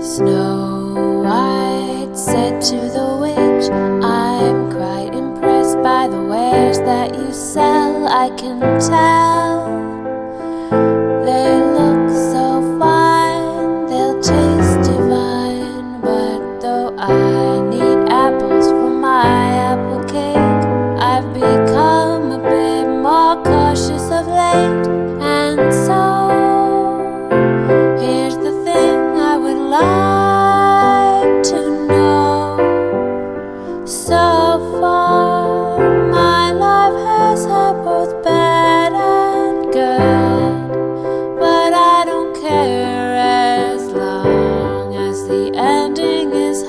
Snow White said to the witch, I'm quite impressed by the wares that you sell. I can tell they look so fine, they'll taste divine. But though I need apples for my apple cake, I've become a bit more cautious of late. And so here's the thing I would like to know. So far my life has had both bad and good, but I don't care as long as the ending is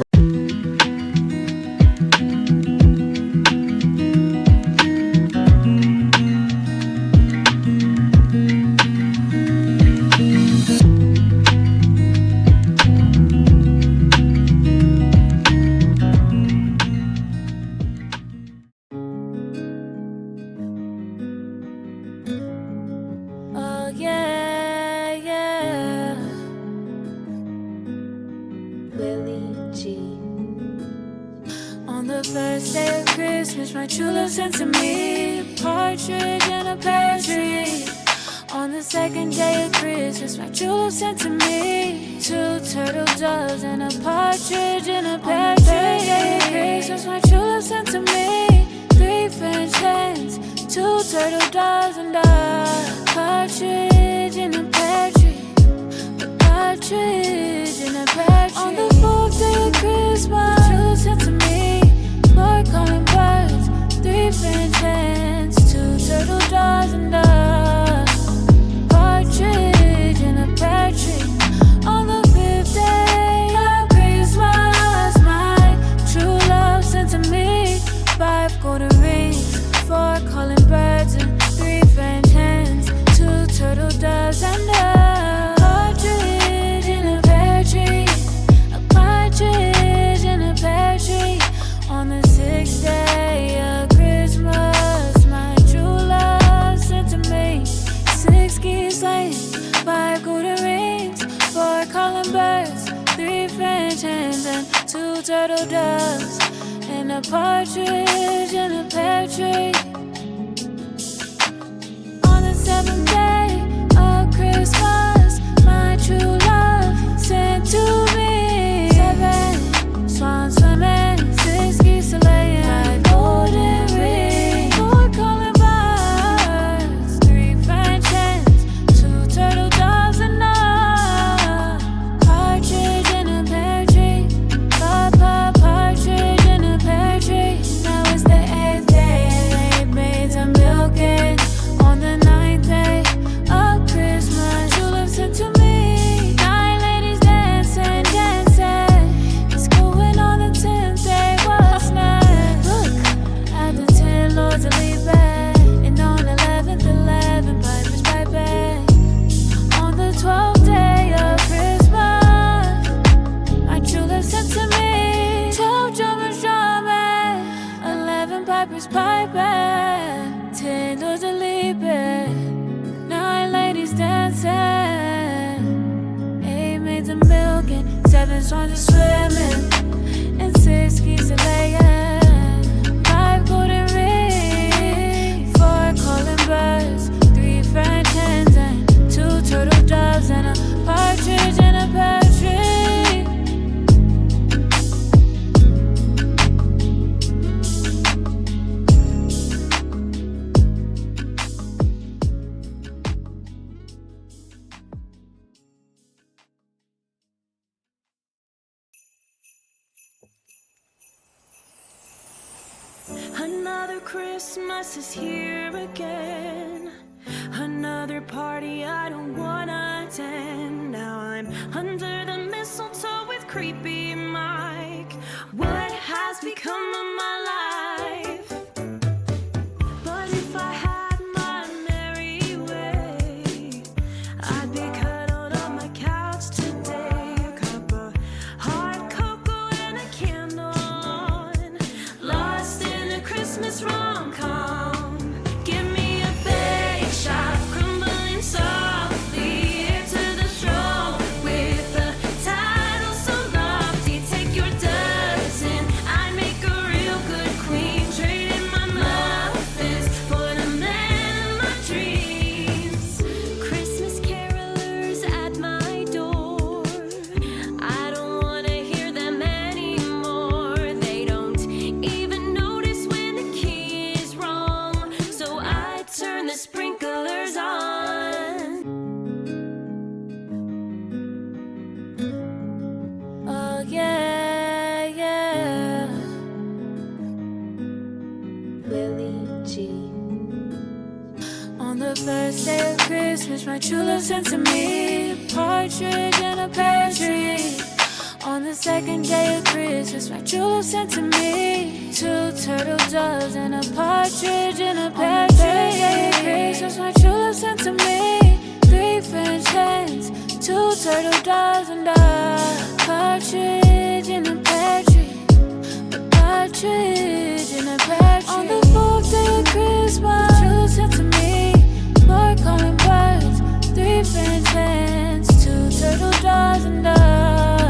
On the first day of Christmas, my true love sent to me a partridge in a pear tree. On the second day of Christmas, my true love sent to me 2 turtle doves and a partridge in a pear tree. On the third day of Christmas, my true love sent to me 3 French hens, 2 turtle doves and a partridge in a pear tree. A partridge in a pear tree. On the 4th day of Christmas, my true love sent to me 4 calling birds, 3 French hens, 2 turtle doves and a partridge in a pear tree. On the 5th day of Christmas, my true love sent to me 5 golden rings, 4 calling birds and 3 French hens, 2 turtle doves and a partridge in a pear tree. A partridge in a pear tree. On the 6th day of Christmas, my true love sent to me 6 geese laying, 5 golden rings, 4 calling birds, 3 French hens and 2 turtle doves and a partridge in a pear tree. On the 7th day of Christmas, my true love sent to me 7 swans swimming, 6 geese laying, 5 golden rings, 4 calling birds, 3 French hens, 2 turtle doves and a partridge in a pear tree. Partridge in a pear tree. Now it's the 8th day and they made some milking. On the 9th day of Christmas, true love sent to me 9 ladies dancing, dancing. It's going on the 10th day, what's next? Look at the 10 lords of Leaping, and on 11th, 11 pipers piping. On the 12th day of Christmas, my true love sent to me 12 drummers drumming, 11 pipers piping, 10 lords of Leaping, 9 ladies dancing, 8 maids a milking, 7 swans a swimming, and 6 geese a laying, 5 golden rings, 4 calling birds, 3 French hens and 2 turtle doves and a partridge in a pear tree. Another Christmas is here again. Another party I don't wanna attend. Now I'm under the mistletoe with creepy Mike. What has become of my life? But if I had my merry way, I'd be cuddled on my couch today. A cup of hot cocoa and a candle on, lost in a Christmas rom-com. Give me a bake shop crumbling softly to the throne with the title so Christmas my true love sent to me. A partridge in a pear tree. On the second day of Christmas my true love sent to me. 2 turtle doves and a partridge in a pear tree. On the third day of Christmas my true love sent to me. 3 French hens, 2 turtle doves and a partridge